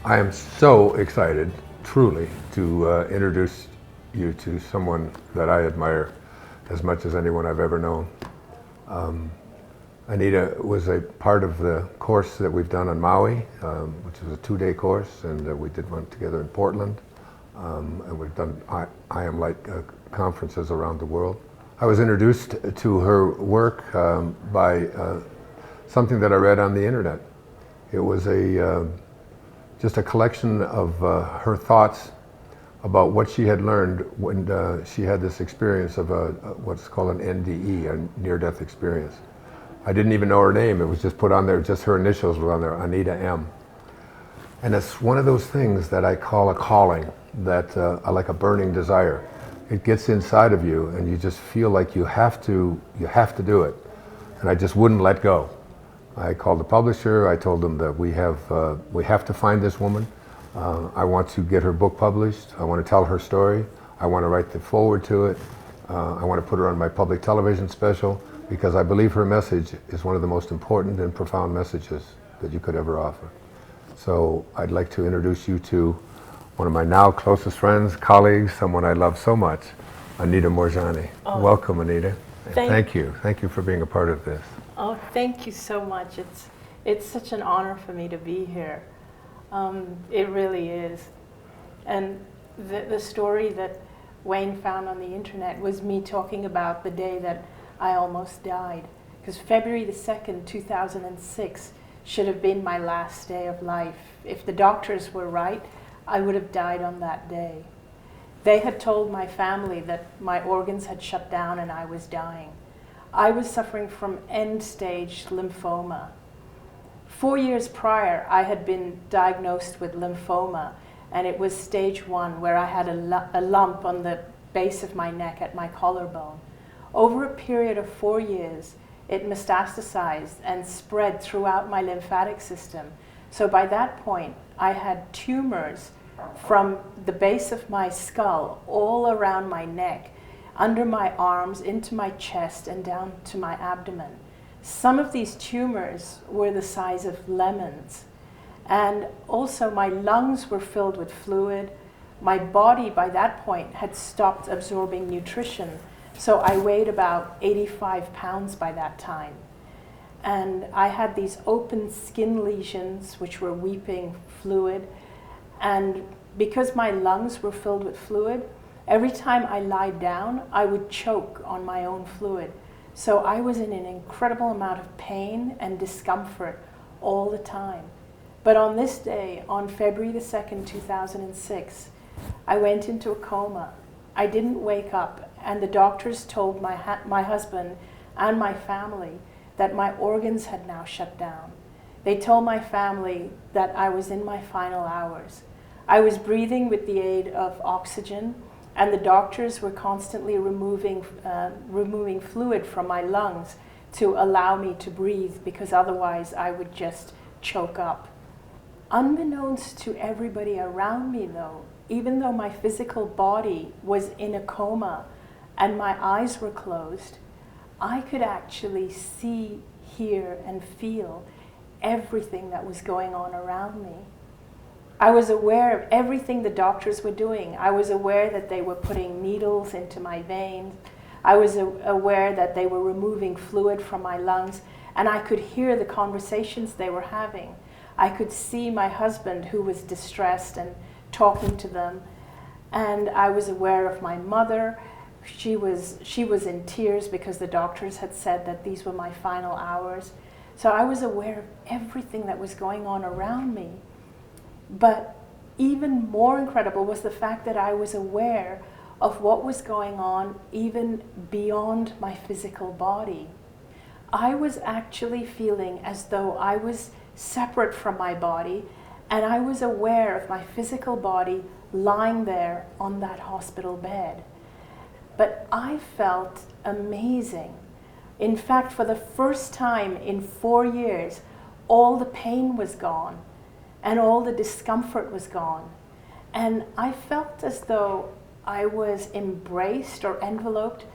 I am so excited, truly, to introduce you to someone that I admire as much as anyone I've ever known. Anita was a part of the course that we've done on Maui, which was a 2-day course, and we did one together in Portland. And we've done I Am Light conferences around the world. I was introduced to her work by something that I read on the internet. It was just a collection of her thoughts about what she had learned when she had this experience of what's called an NDE, a near-death experience. I didn't even know her name. It was just put on there, just her initials were on there, Anita M. And it's one of those things that I call a calling, that I like a burning desire. It gets inside of you and you just feel like you have to do it. And I just wouldn't let go. I called the publisher. I told them that we have to find this woman. I want to get her book published. I want to tell her story. I want to write the foreword to it. I want to put her on my public television special because I believe her message is one of the most important and profound messages that you could ever offer. So I'd like to introduce you to one of my now closest friends, colleagues, someone I love so much, Anita Moorjani. Oh. Welcome, Anita. Thank you. Thank you for being a part of this. Oh, thank you so much. It's such an honor for me to be here. It really is. And the story that Wayne found on the internet was me talking about the day that I almost died. Because February the 2nd, 2006 should have been my last day of life. If the doctors were right, I would have died on that day. They had told my family that my organs had shut down and I was dying. I was suffering from end-stage lymphoma. 4 years prior, I had been diagnosed with lymphoma, and it was stage 1, where I had a lump on the base of my neck at my collarbone. Over a period of 4 years, it metastasized and spread throughout my lymphatic system. So by that point, I had tumors from the base of my skull all around my neck, under my arms, into my chest, and down to my abdomen. Some of these tumors were the size of lemons. And also my lungs were filled with fluid. My body by that point had stopped absorbing nutrition. So I weighed about 85 pounds by that time. And I had these open skin lesions which were weeping fluid. And because my lungs were filled with fluid, every time I lied down, I would choke on my own fluid. So I was in an incredible amount of pain and discomfort all the time. But on this day, on February the 2nd, 2006, I went into a coma. I didn't wake up, and the doctors told my husband and my family that my organs had now shut down. They told my family that I was in my final hours. I was breathing with the aid of oxygen, and the doctors were constantly removing fluid from my lungs to allow me to breathe, because otherwise I would just choke up. Unbeknownst to everybody around me though, even though my physical body was in a coma and my eyes were closed, I could actually see, hear, and feel everything that was going on around me. I was aware of everything the doctors were doing. I was aware that they were putting needles into my veins. I was aware that they were removing fluid from my lungs, and I could hear the conversations they were having. I could see my husband, who was distressed and talking to them, and I was aware of my mother. She was in tears because the doctors had said that these were my final hours. So I was aware of everything that was going on around me. But even more incredible was the fact that I was aware of what was going on even beyond my physical body. I was actually feeling as though I was separate from my body, and I was aware of my physical body lying there on that hospital bed. But I felt amazing. In fact, for the first time in 4 years, all the pain was gone. And all the discomfort was gone. And I felt as though I was embraced or enveloped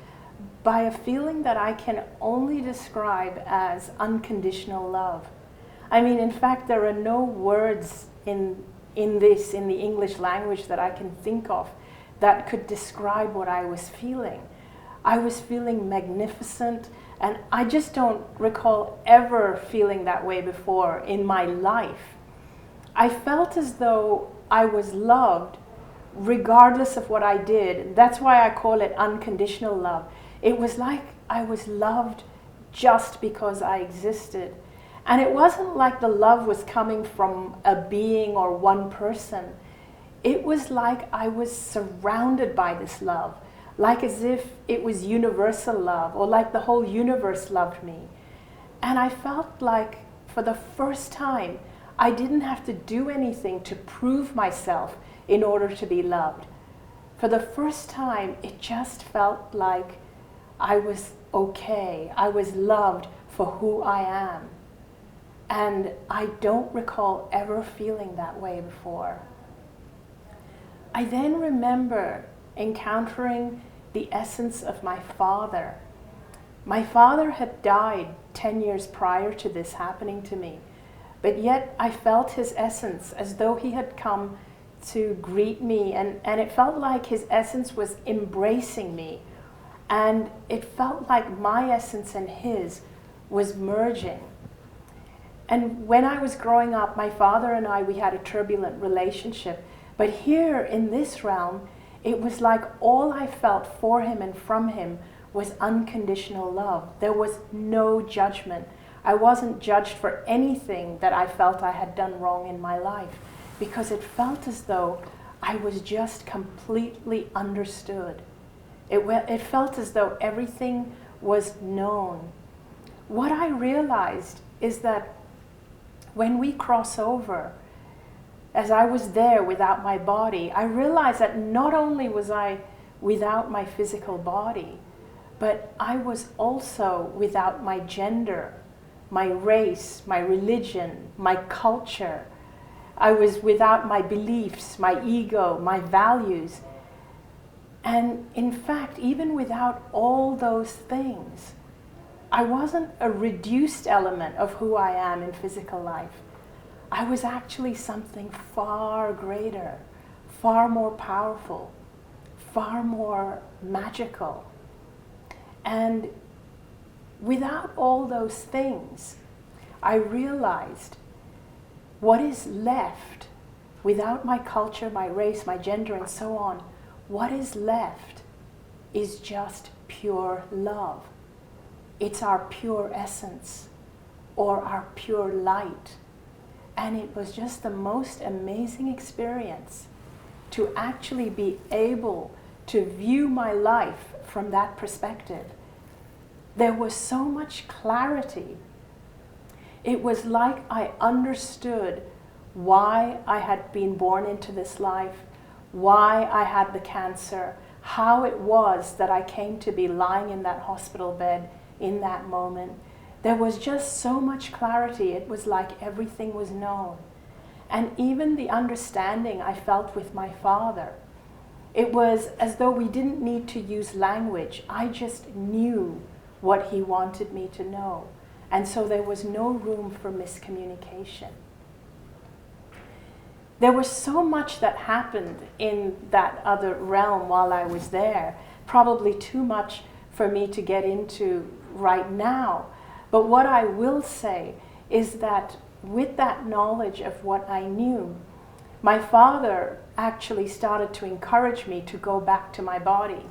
by a feeling that I can only describe as unconditional love. I mean, in fact, there are no words in in the English language that I can think of that could describe what I was feeling. I was feeling magnificent, and I just don't recall ever feeling that way before in my life. I felt as though I was loved regardless of what I did. That's why I call it unconditional love. It was like I was loved just because I existed. And it wasn't like the love was coming from a being or one person. It was like I was surrounded by this love, like as if it was universal love, or like the whole universe loved me. And I felt like for the first time, I didn't have to do anything to prove myself in order to be loved. For the first time, it just felt like I was okay. I was loved for who I am. And I don't recall ever feeling that way before. I then remember encountering the essence of my father. My father had died 10 years prior to this happening to me, but yet I felt his essence as though he had come to greet me, and it felt like his essence was embracing me, and it felt like my essence and his was merging. And when I was growing up, my father and I, we had a turbulent relationship. But here in this realm, it was like all I felt for him and from him was unconditional love. There was no judgment. I wasn't judged for anything that I felt I had done wrong in my life, because it felt as though I was just completely understood. It felt as though everything was known. What I realized is that when we cross over, as I was there without my body, I realized that not only was I without my physical body, but I was also without my gender, my race, my religion, my culture. I was without my beliefs, my ego, my values. And in fact, even without all those things, I wasn't a reduced element of who I am in physical life. I was actually something far greater, far more powerful, far more magical. And without all those things, I realized what is left without my culture, my race, my gender, and so on. What is left is just pure love. It's our pure essence, or our pure light. And it was just the most amazing experience to actually be able to view my life from that perspective. There was so much clarity. It was like I understood why I had been born into this life, why I had the cancer, how it was that I came to be lying in that hospital bed in that moment. There was just so much clarity. It was like everything was known. And even the understanding I felt with my father, it was as though we didn't need to use language. I just knew what he wanted me to know. And so there was no room for miscommunication. There was so much that happened in that other realm while I was there, probably too much for me to get into right now. But what I will say is that with that knowledge of what I knew, my father actually started to encourage me to go back to my body.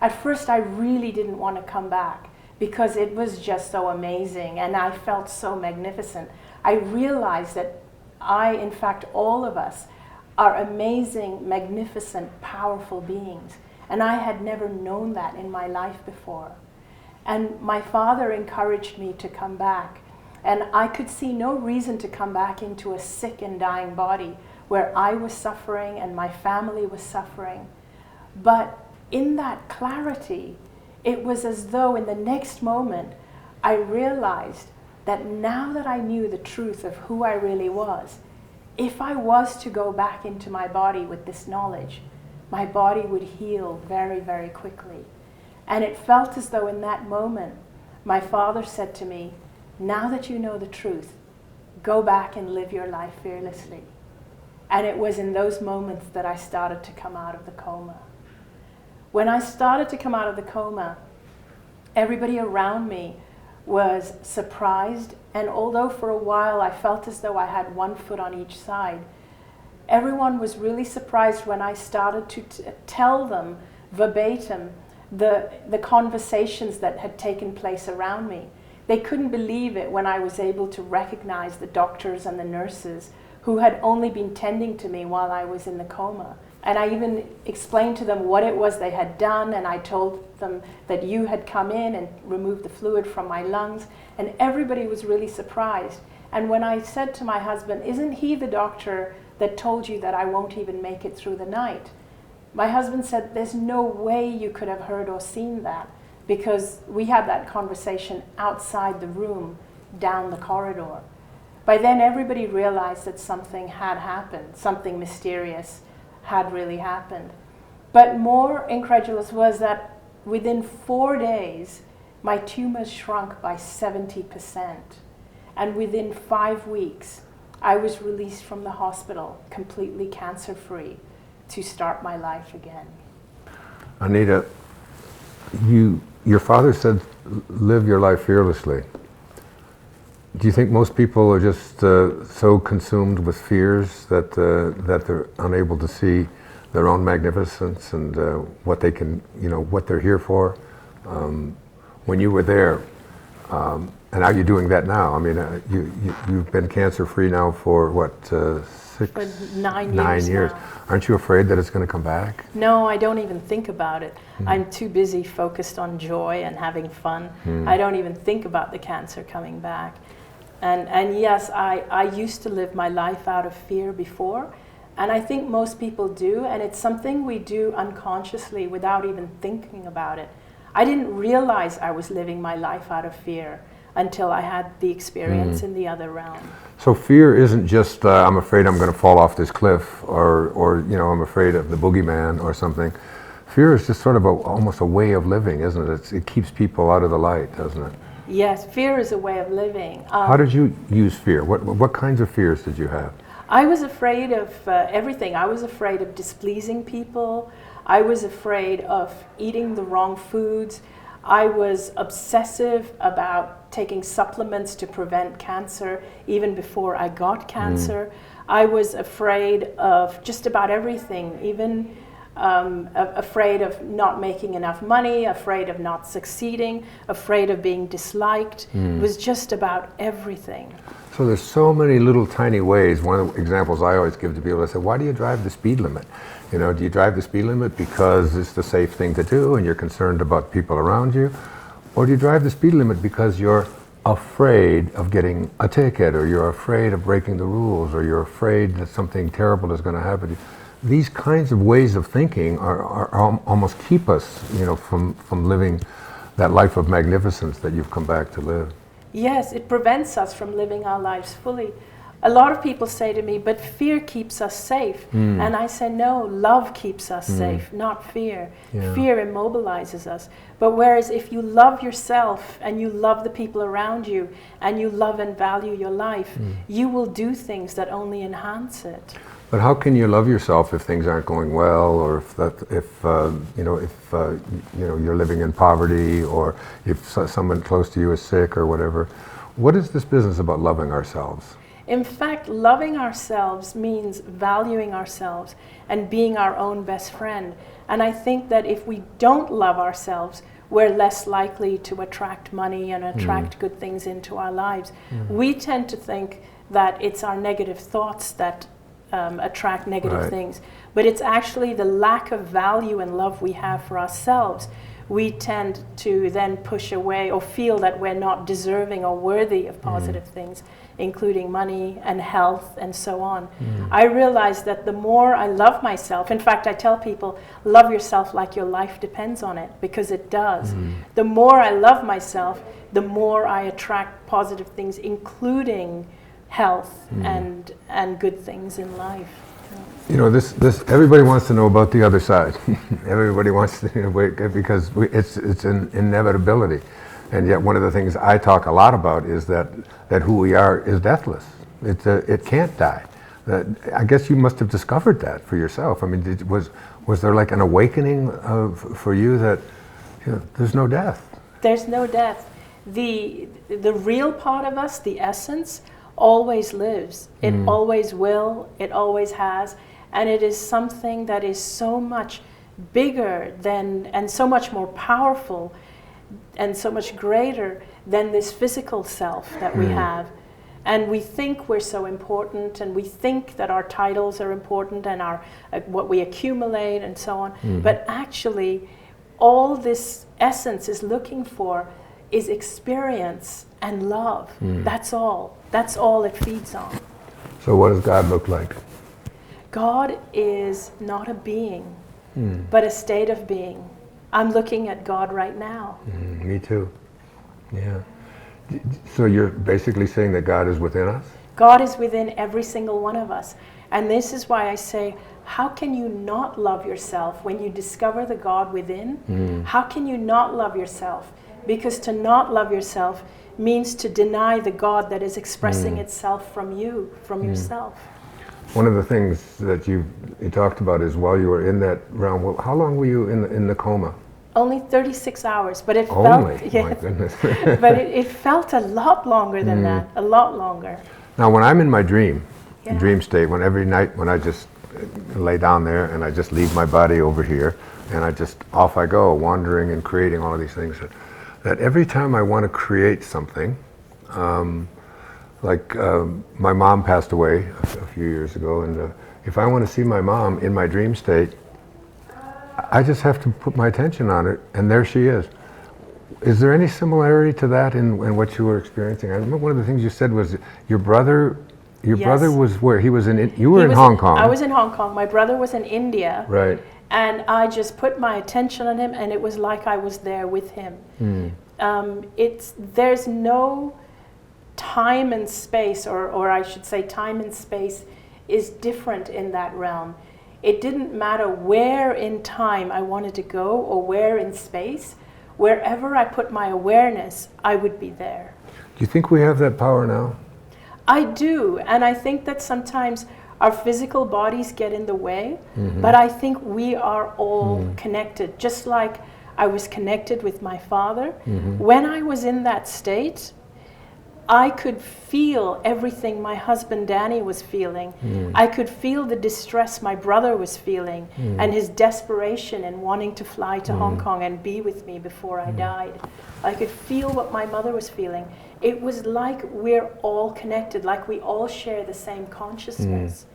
At first, I really didn't want to come back because it was just so amazing and I felt so magnificent. I realized that in fact, all of us are amazing, magnificent, powerful beings. And I had never known that in my life before. And my father encouraged me to come back. And I could see no reason to come back into a sick and dying body where I was suffering and my family was suffering. But in that clarity, it was as though in the next moment, I realized that now that I knew the truth of who I really was, if I was to go back into my body with this knowledge, my body would heal very, very quickly. And it felt as though in that moment, my father said to me, now that you know the truth, go back and live your life fearlessly. And it was in those moments that I started to come out of the coma. When I started to come out of the coma, everybody around me was surprised, and although for a while I felt as though I had one foot on each side, everyone was really surprised when I started to tell them verbatim the conversations that had taken place around me. They couldn't believe it when I was able to recognize the doctors and the nurses who had only been tending to me while I was in the coma. And I even explained to them what it was they had done, and I told them that you had come in and removed the fluid from my lungs, and everybody was really surprised. And when I said to my husband, "Isn't he the doctor that told you that I won't even make it through the night?" My husband said, "There's no way you could have heard or seen that, because we had that conversation outside the room, down the corridor." By then everybody realized that something had happened, something mysterious had really happened. But more incredulous was that within 4 days, my tumors shrunk by 70%. And within 5 weeks, I was released from the hospital, completely cancer-free, to start my life again. Anita, your father said, live your life fearlessly. Do you think most people are just so consumed with fears that they're unable to see their own magnificence and what they can, what they're here for? When you were there, and are you doing that now? I mean, you've been cancer-free now for what, 9 years now. now. Aren't you afraid that it's going to come back? No, I don't even think about it. I'm too busy focused on joy and having fun. I don't even think about the cancer coming back. And yes, I used to live my life out of fear before, and I think most people do, and it's something we do unconsciously without even thinking about it. I didn't realize I was living my life out of fear until I had the experience in the other realm. So fear isn't just, I'm afraid I'm going to fall off this cliff, or I'm afraid of the boogeyman or something. Fear is just sort of almost a way of living, isn't it? It keeps people out of the light, doesn't it? Yes, fear is a way of living. How did you use fear? What kinds of fears did you have? I was afraid of everything. I was afraid of displeasing people. I was afraid of eating the wrong foods. I was obsessive about taking supplements to prevent cancer even before I got cancer. I was afraid of just about everything, even afraid of not making enough money, afraid of not succeeding, afraid of being disliked. It was just about everything. So there's so many little tiny ways. One of the examples I always give to people, I say, why do you drive the speed limit? Do you drive the speed limit because it's the safe thing to do and you're concerned about people around you? Or do you drive the speed limit because you're afraid of getting a ticket, or you're afraid of breaking the rules, or you're afraid that something terrible is going to happen to you? These kinds of ways of thinking are almost keep us, from living that life of magnificence that you've come back to live. Yes, it prevents us from living our lives fully. A lot of people say to me, but fear keeps us safe. And I say, no, love keeps us safe, not fear. Yeah. Fear immobilizes us. But whereas if you love yourself and you love the people around you and you love and value your life, you will do things that only enhance it. But how can you love yourself if things aren't going well, or if you're living in poverty, or if someone close to you is sick or whatever? What is this business about loving ourselves? In fact, loving ourselves means valuing ourselves and being our own best friend. And I think that if we don't love ourselves, we're less likely to attract money and attract good things into our lives. We tend to think that it's our negative thoughts that attract negative things, but it's actually the lack of value and love we have for ourselves. We tend to then push away or feel that we're not deserving or worthy of positive things, including money and health and so on. I realize that the more I love myself, in fact, I tell people, love yourself like your life depends on it, because it does. The more I love myself, the more I attract positive things, including health and good things in life. This everybody wants to know about the other side. Everybody wants to, because it's an inevitability. And yet one of the things I talk a lot about is that who we are is deathless. It can't die. that I guess you must have discovered that for yourself. I mean, was there like an awakening for you that there's no death? There's no death. The real part of us, the essence, always lives. It always will. It always has. And it is something that is so much bigger than, and so much more powerful and so much greater than this physical self that we have. And we think we're so important, and we think that our titles are important and our what we accumulate and so on. But actually, all this essence is looking for is experience and love. That's all. That's all it feeds on. So what does God look like? God is not a being, but a state of being. I'm looking at God right now. Me too. Yeah. So you're basically saying that God is within us? God is within every single one of us. And this is why I say, how can you not love yourself when you discover the God within? How can you not love yourself? Because to not love yourself means to deny the God that is expressing itself from you, from yourself. One of the things that you talked about is while you were in that realm, well, how long were you in the coma? Only 36 hours, but it Only? felt, My goodness. but it felt a lot longer than that, a lot longer. Now, when I'm in my dream state, when every night when I just lay down there and I just leave my body over here and I just, off I go, wandering and creating all of these things, that every time I want to create something, my mom passed away a few years ago, and if I want to see my mom in my dream state, I just have to put my attention on it, and there she is. Is there any similarity to that in what you were experiencing? I remember one of the things you said was your brother was where? He was you were in Hong Kong. I was in Hong Kong. My brother was in India. Right. And I just put my attention on him, and it was like I was there with him. There's no time and space, or I should say time and space is different in that realm. It didn't matter where in time I wanted to go or where in space. Wherever I put my awareness, I would be there. Do you think we have that power now? I do, and I think that sometimes our physical bodies get in the way, but I think we are all connected. Just like I was connected with my father. When I was in that state, I could feel everything my husband Danny was feeling. I could feel the distress my brother was feeling and his desperation in wanting to fly to Hong Kong and be with me before I died. I could feel what my mother was feeling. It was like we're all connected, like we all share the same consciousness.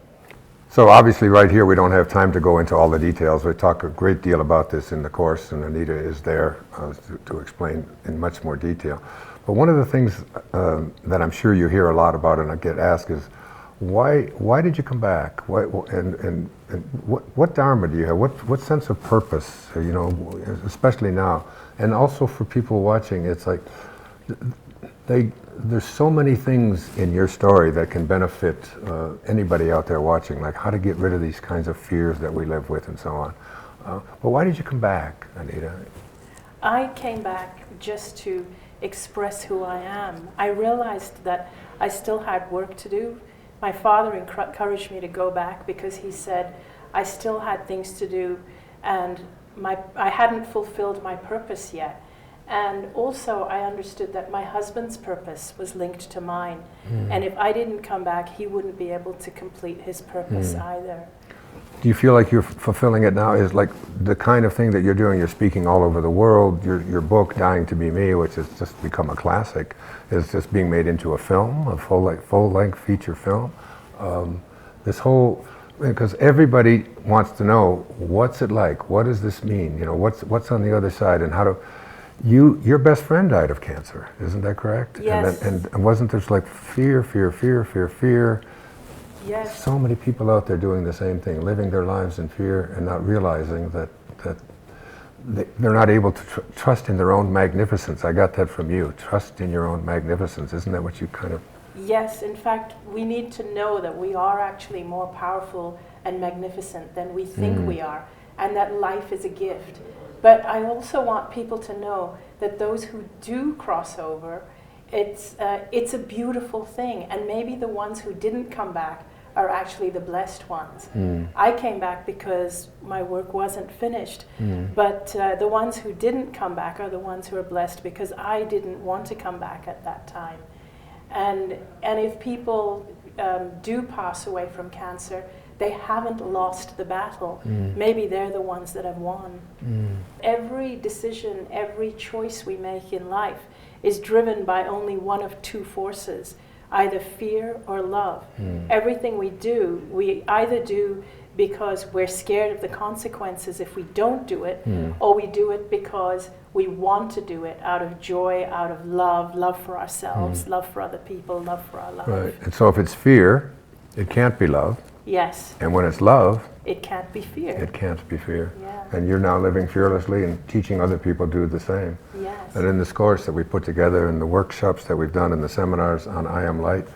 So obviously right here we don't have time to go into all the details. We talk a great deal about this in the course, and Anita is there to explain in much more detail. But one of the things that I'm sure you hear a lot about and I get asked is, why did you come back? Why, and what dharma do you have? What sense of purpose, especially now? And also for people watching, it's like, there's so many things in your story that can benefit anybody out there watching, like how to get rid of these kinds of fears that we live with and so on. But why did you come back, Anita? I came back just to express who I am. I realized that I still had work to do. My father encouraged me to go back because he said I still had things to do and I hadn't fulfilled my purpose yet. And also I understood that my husband's purpose was linked to mine. And if I didn't come back, he wouldn't be able to complete his purpose either. Do you feel like you're fulfilling it now? Is like the kind of thing that you're doing, you're speaking all over the world, your book, Dying to Be Me, which has just become a classic, is just being made into a film, a full-length feature film. This whole, because everybody wants to know, what's it like? What does this mean? What's on the other side? And how to, your best friend died of cancer, isn't that correct? Yes. And wasn't there like fear? Yes. So many people out there doing the same thing, living their lives in fear and not realizing that they're not able to trust in their own magnificence. I got that from you. Trust in your own magnificence. Isn't that what you kind of... Yes, in fact, we need to know that we are actually more powerful and magnificent than we think we are, and that life is a gift. But I also want people to know that those who do cross over, it's a beautiful thing, and maybe the ones who didn't come back are actually the blessed ones. I came back because my work wasn't finished, but the ones who didn't come back are the ones who are blessed because I didn't want to come back at that time. And if people do pass away from cancer, they haven't lost the battle. Maybe they're the ones that have won. Every decision, every choice we make in life is driven by only one of two forces, either fear or love. Everything we do, we either do because we're scared of the consequences if we don't do it, or we do it because we want to do it out of joy, out of love, love for ourselves, love for other people, love for our life. Right. And so if it's fear, it can't be love. Yes. And when it's love, it can't be fear. It can't be fear. Yeah. And you're now living fearlessly and teaching other people to do the same. Yes. And in this course that we put together, and the workshops that we've done, and the seminars on I Am Light,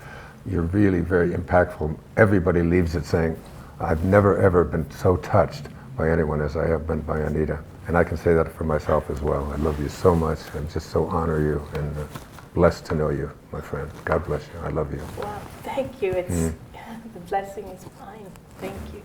you're really very impactful. Everybody leaves it saying, I've never ever been so touched by anyone as I have been by Anita. And I can say that for myself as well. I love you so much and just so honor you and blessed to know you, my friend. God bless you. I love you. Wow, thank you. It's the blessing is mine. Thank you.